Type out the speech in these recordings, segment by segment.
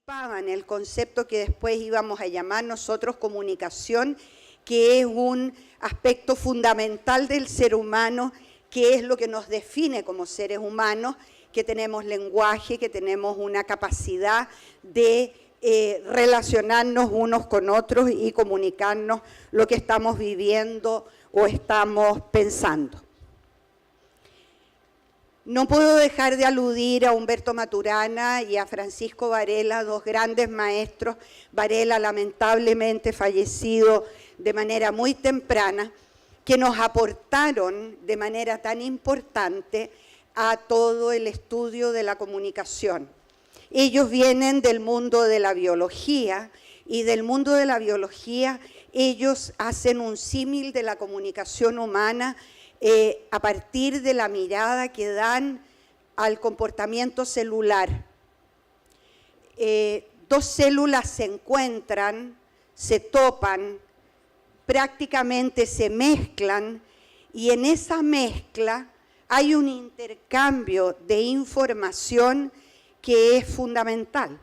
ocupaban el concepto que después íbamos a llamar nosotros comunicación, que es un aspecto fundamental del ser humano, que es lo que nos define como seres humanos, que tenemos lenguaje, que tenemos una capacidad de relacionarnos unos con otros y comunicarnos lo que estamos viviendo o estamos pensando. No puedo dejar de aludir a Humberto Maturana y a Francisco Varela, dos grandes maestros. Varela lamentablemente fallecido de manera muy temprana, que nos aportaron de manera tan importante a todo el estudio de la comunicación. Ellos vienen del mundo de la biología y del mundo de la biología ellos hacen un símil de la comunicación humana a partir de la mirada que dan al comportamiento celular. Dos células se encuentran, se topan, prácticamente se mezclan y en esa mezcla hay un intercambio de información que es fundamental.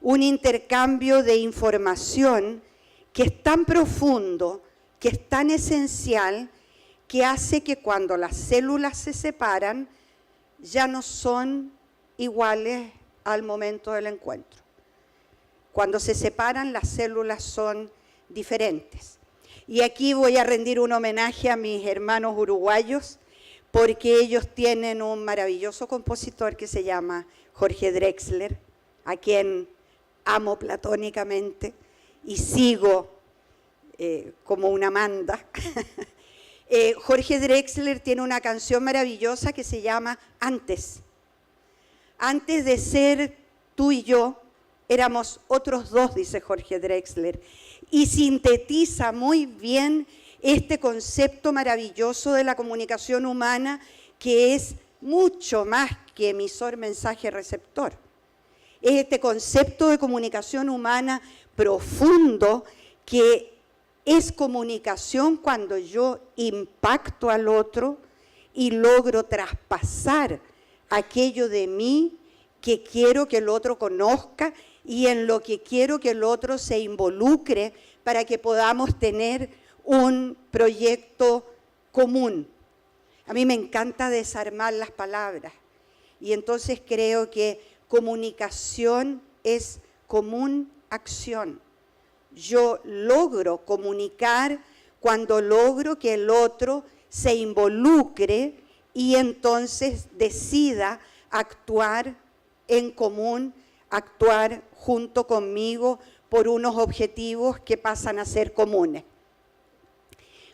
Un intercambio de información que es tan profundo, que es tan esencial, que hace que cuando las células se separan, ya no son iguales al momento del encuentro. Cuando se separan, las células son diferentes. Y aquí voy a rendir un homenaje a mis hermanos uruguayos, porque ellos tienen un maravilloso compositor que se llama Jorge Drexler, a quien amo platónicamente y sigo como una manda. Jorge Drexler tiene una canción maravillosa que se llama Antes. Antes de ser tú y yo, éramos otros dos, dice Jorge Drexler, y sintetiza muy bien este concepto maravilloso de la comunicación humana, que es mucho más que emisor, mensaje, receptor. Es este concepto de comunicación humana profundo que es comunicación cuando yo impacto al otro y logro traspasar aquello de mí que quiero que el otro conozca y en lo que quiero que el otro se involucre para que podamos tener un proyecto común. A mí me encanta desarmar las palabras y entonces creo que comunicación es común acción. Yo logro comunicar cuando logro que el otro se involucre y entonces decida actuar en común, actuar junto conmigo por unos objetivos que pasan a ser comunes.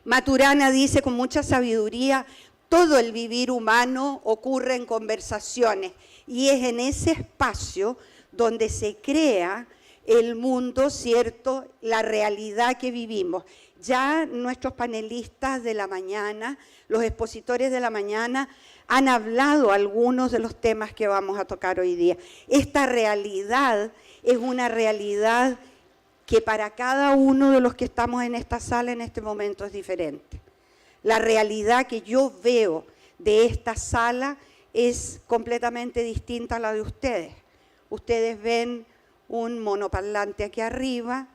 Maturana dice con mucha sabiduría, todo el vivir humano ocurre en conversaciones y es en ese espacio donde se crea el mundo, ¿cierto?, la realidad que vivimos. Ya nuestros panelistas de la mañana, los expositores de la mañana, han hablado algunos de los temas que vamos a tocar hoy día. Esta realidad es una realidad que para cada uno de los que estamos en esta sala en este momento es diferente. La realidad que yo veo de esta sala es completamente distinta a la de ustedes. Ustedes ven un monoparlante aquí arriba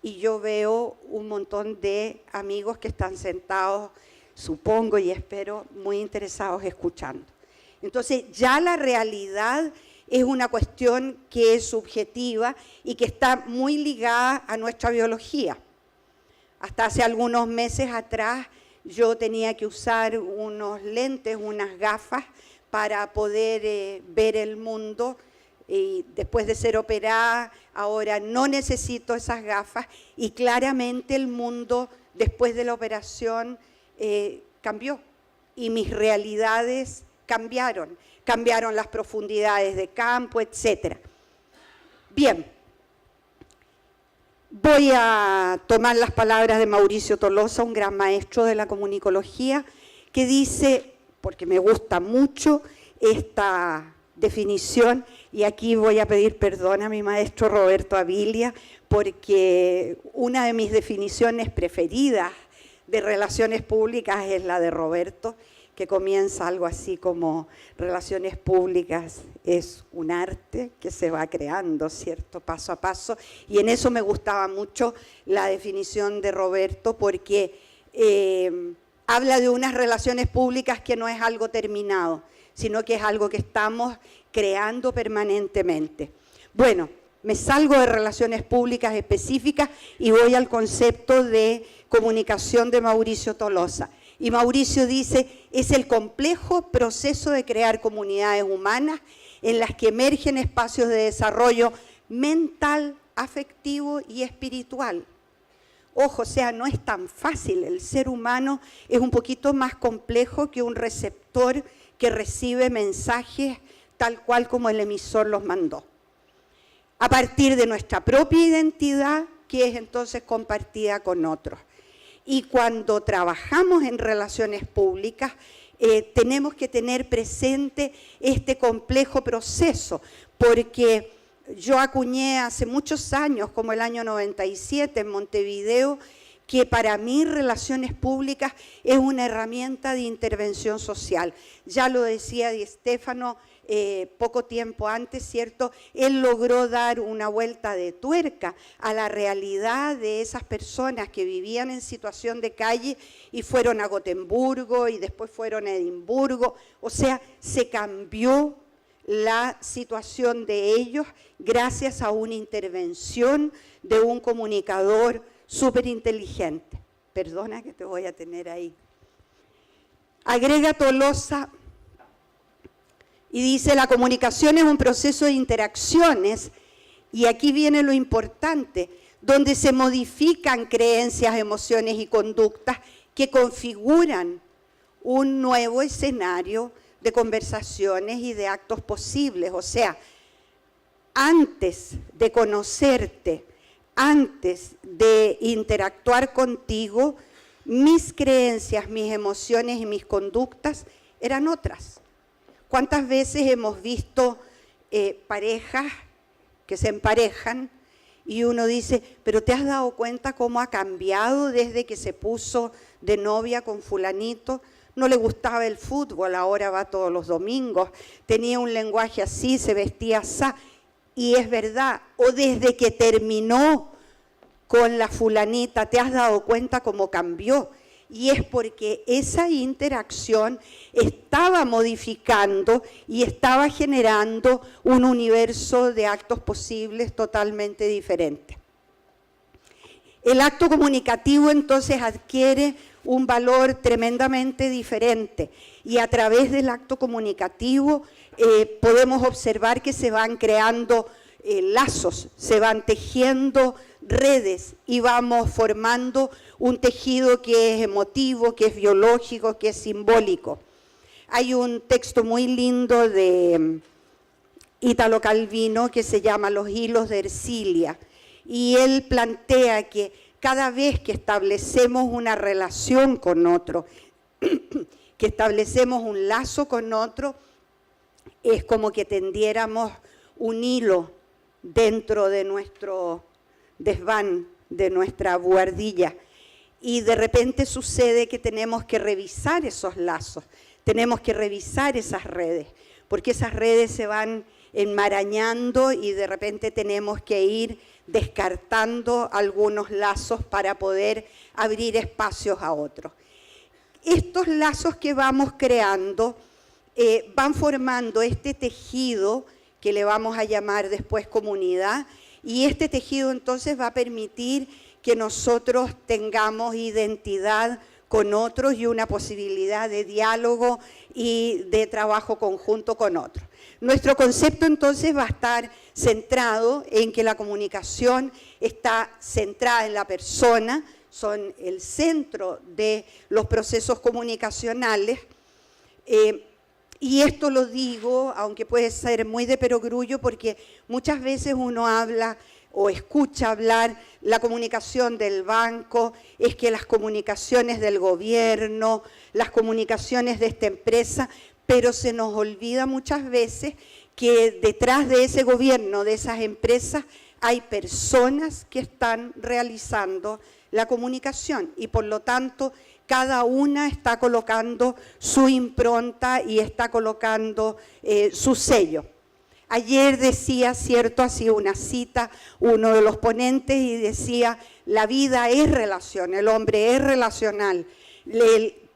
y yo veo un montón de amigos que están sentados, supongo y espero, muy interesados escuchando. Entonces ya la realidad es una cuestión que es subjetiva y que está muy ligada a nuestra biología. Hasta hace algunos meses atrás yo tenía que usar unos lentes, unas gafas para poder ver el mundo. Y después de ser operada, ahora no necesito esas gafas y claramente el mundo después de la operación cambió y mis realidades cambiaron las profundidades de campo, etc. Bien, voy a tomar las palabras de Mauricio Tolosa, un gran maestro de la comunicología, que dice, porque me gusta mucho esta definición, y aquí voy a pedir perdón a mi maestro Roberto Avilia, porque una de mis definiciones preferidas de relaciones públicas es la de Roberto, que comienza algo así como relaciones públicas es un arte que se va creando, ¿cierto? Paso a paso. Y en eso me gustaba mucho la definición de Roberto, porque habla de unas relaciones públicas que no es algo terminado, sino que es algo que estamos creando permanentemente. Bueno, me salgo de relaciones públicas específicas y voy al concepto de comunicación de Mauricio Tolosa. Y Mauricio dice, es el complejo proceso de crear comunidades humanas en las que emergen espacios de desarrollo mental, afectivo y espiritual. Ojo, o sea, no es tan fácil. El ser humano es un poquito más complejo que un receptor que recibe mensajes tal cual como el emisor los mandó. A partir de nuestra propia identidad, que es entonces compartida con otros. Y cuando trabajamos en relaciones públicas, tenemos que tener presente este complejo proceso, porque yo acuñé hace muchos años, como el año 97 en Montevideo, que para mí relaciones públicas es una herramienta de intervención social. Ya lo decía Di Stéfano poco tiempo antes, ¿cierto? Él logró dar una vuelta de tuerca a la realidad de esas personas que vivían en situación de calle y fueron a Gotemburgo y después fueron a Edimburgo. O sea, se cambió la situación de ellos gracias a una intervención de un comunicador súper inteligente. Perdona que te voy a tener ahí. Agrega Tolosa y dice, la comunicación es un proceso de interacciones, y aquí viene lo importante, donde se modifican creencias, emociones y conductas que configuran un nuevo escenario de conversaciones y de actos posibles. O sea, antes de conocerte, antes de interactuar contigo, mis creencias, mis emociones y mis conductas eran otras. ¿Cuántas veces hemos visto parejas que se emparejan y uno dice, pero ¿te has dado cuenta cómo ha cambiado desde que se puso de novia con fulanito? No le gustaba el fútbol, ahora va todos los domingos, tenía un lenguaje así, se vestía así, y es verdad. O desde que terminó con la fulanita, ¿te has dado cuenta cómo cambió? Y es porque esa interacción estaba modificando y estaba generando un universo de actos posibles totalmente diferente. El acto comunicativo entonces adquiere un valor tremendamente diferente, y a través del acto comunicativo podemos observar que se van creando lazos, se van tejiendo redes y vamos formando un tejido que es emotivo, que es biológico, que es simbólico. Hay un texto muy lindo de Italo Calvino que se llama Los hilos de Ercilia, y él plantea que cada vez que establecemos una relación con otro, que establecemos un lazo con otro, es como que tendiéramos un hilo dentro de nuestro desván, de nuestra buhardilla, y de repente sucede que tenemos que revisar esos lazos, tenemos que revisar esas redes, porque esas redes se van enmarañando y de repente tenemos que ir descartando algunos lazos para poder abrir espacios a otros. Estos lazos que vamos creando van formando este tejido que le vamos a llamar después comunidad, y este tejido entonces va a permitir que nosotros tengamos identidad con otros y una posibilidad de diálogo y de trabajo conjunto con otros. Nuestro concepto entonces va a estar centrado en que la comunicación está centrada en la persona, son el centro de los procesos comunicacionales, y esto lo digo, aunque puede ser muy de perogrullo, porque muchas veces uno habla o escucha hablar la comunicación del banco, es que las comunicaciones del gobierno, las comunicaciones de esta empresa, pero se nos olvida muchas veces que detrás de ese gobierno, de esas empresas, hay personas que están realizando la comunicación, y por lo tanto cada una está colocando su impronta y está colocando su sello. Ayer decía, cierto, hacía una cita uno de los ponentes y decía, la vida es relación, el hombre es relacional.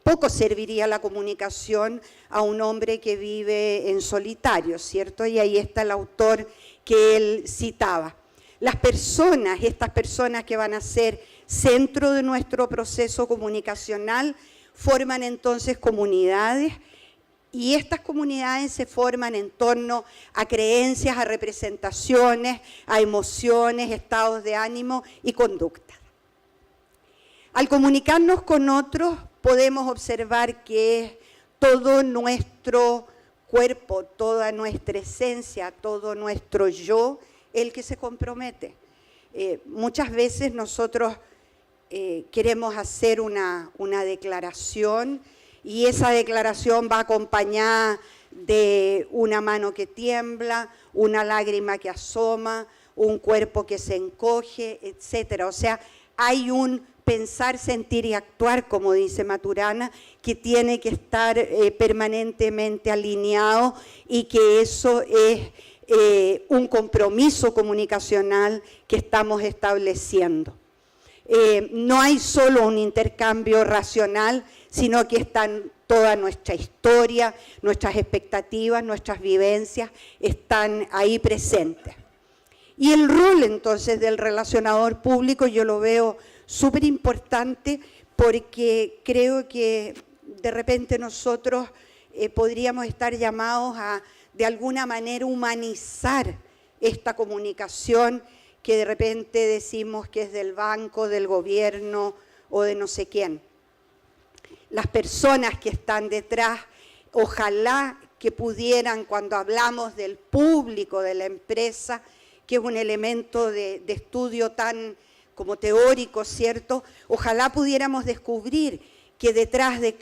Poco serviría la comunicación a un hombre que vive en solitario, ¿cierto? Y ahí está el autor que él citaba. Las personas, estas personas que van a ser centro de nuestro proceso comunicacional, forman entonces comunidades, y estas comunidades se forman en torno a creencias, a representaciones, a emociones, estados de ánimo y conductas. Al comunicarnos con otros, podemos observar que todo nuestro cuerpo, toda nuestra esencia, todo nuestro yo, el que se compromete. Muchas veces nosotros queremos hacer una declaración, y esa declaración va acompañada de una mano que tiembla, una lágrima que asoma, un cuerpo que se encoge, etc. O sea, hay un pensar, sentir y actuar, como dice Maturana, que tiene que estar permanentemente alineado, y que eso es un compromiso comunicacional que estamos estableciendo. No hay solo un intercambio racional, sino que están toda nuestra historia, nuestras expectativas, nuestras vivencias, están ahí presentes. Y el rol entonces del relacionador público yo lo veo súper importante, porque creo que de repente nosotros podríamos estar llamados a de alguna manera humanizar esta comunicación que de repente decimos que es del banco, del gobierno o de no sé quién. Las personas que están detrás, ojalá que pudieran, cuando hablamos del público, de la empresa, que es un elemento de estudio tan como teórico, ¿cierto? Ojalá pudiéramos descubrir que detrás de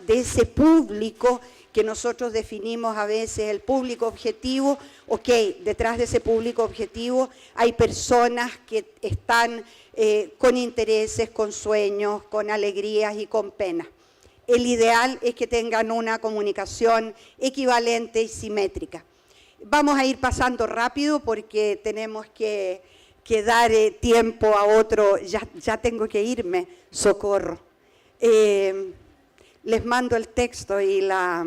ese público que nosotros definimos a veces el público objetivo, ok, detrás de ese público objetivo hay personas que están con intereses, con sueños, con alegrías y con penas. El ideal es que tengan una comunicación equivalente y simétrica. Vamos a ir pasando rápido porque tenemos que dar tiempo a otro. Ya tengo que irme, socorro. Les mando el texto y la...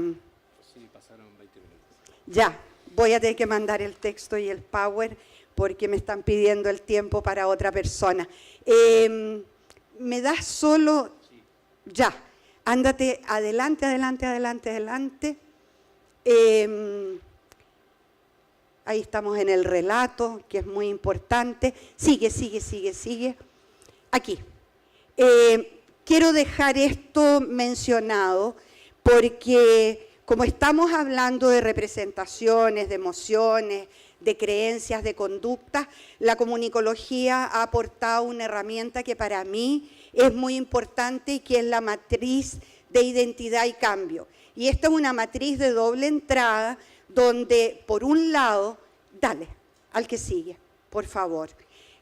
Sí, pasaron 20 minutos. Ya, voy a tener que mandar el texto y el power porque me están pidiendo el tiempo para otra persona. ¿Me das solo...? Sí. Ya. Ándate adelante, adelante, adelante, adelante. Ahí estamos en el relato, que es muy importante. Sigue, sigue, sigue, sigue. Aquí. Quiero dejar esto mencionado porque como estamos hablando de representaciones, de emociones, de creencias, de conductas, la comunicología ha aportado una herramienta que para mí es muy importante y que es la matriz de identidad y cambio. Y esta es una matriz de doble entrada donde por un lado, dale, al que sigue, por favor.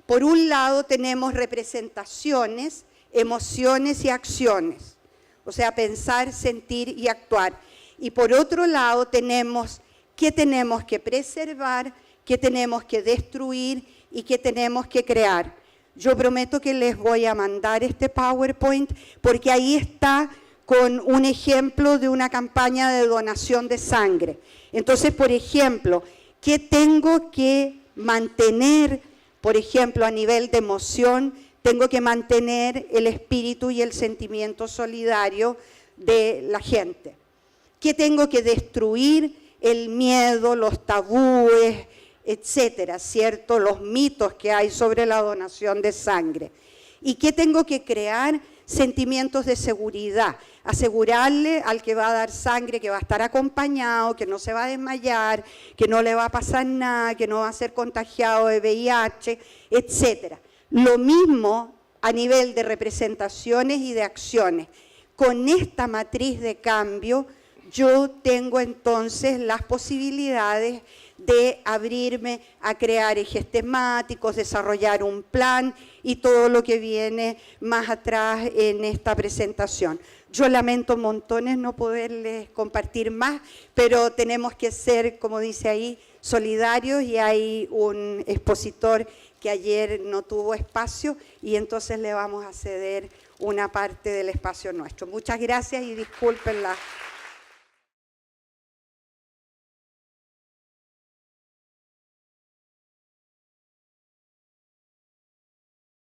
Por un lado tenemos representaciones, emociones y acciones, o sea, pensar, sentir y actuar. Y por otro lado tenemos qué tenemos que preservar, qué tenemos que destruir y qué tenemos que crear. Yo prometo que les voy a mandar este PowerPoint porque ahí está con un ejemplo de una campaña de donación de sangre. Entonces, por ejemplo, ¿qué tengo que mantener? Por ejemplo, a nivel de emoción, tengo que mantener el espíritu y el sentimiento solidario de la gente. ¿Qué tengo que destruir? El miedo, los tabúes, etcétera, ¿cierto? Los mitos que hay sobre la donación de sangre. ¿Y qué tengo que crear? Sentimientos de seguridad. Asegurarle al que va a dar sangre que va a estar acompañado, que no se va a desmayar, que no le va a pasar nada, que no va a ser contagiado de VIH, etcétera. Lo mismo a nivel de representaciones y de acciones. Con esta matriz de cambio, yo tengo entonces las posibilidades de abrirme a crear ejes temáticos, desarrollar un plan y todo lo que viene más atrás en esta presentación. Yo lamento montones no poderles compartir más, pero tenemos que ser, como dice ahí, solidarios, y hay un expositor que ayer no tuvo espacio y entonces le vamos a ceder una parte del espacio nuestro. Muchas gracias y disculpen la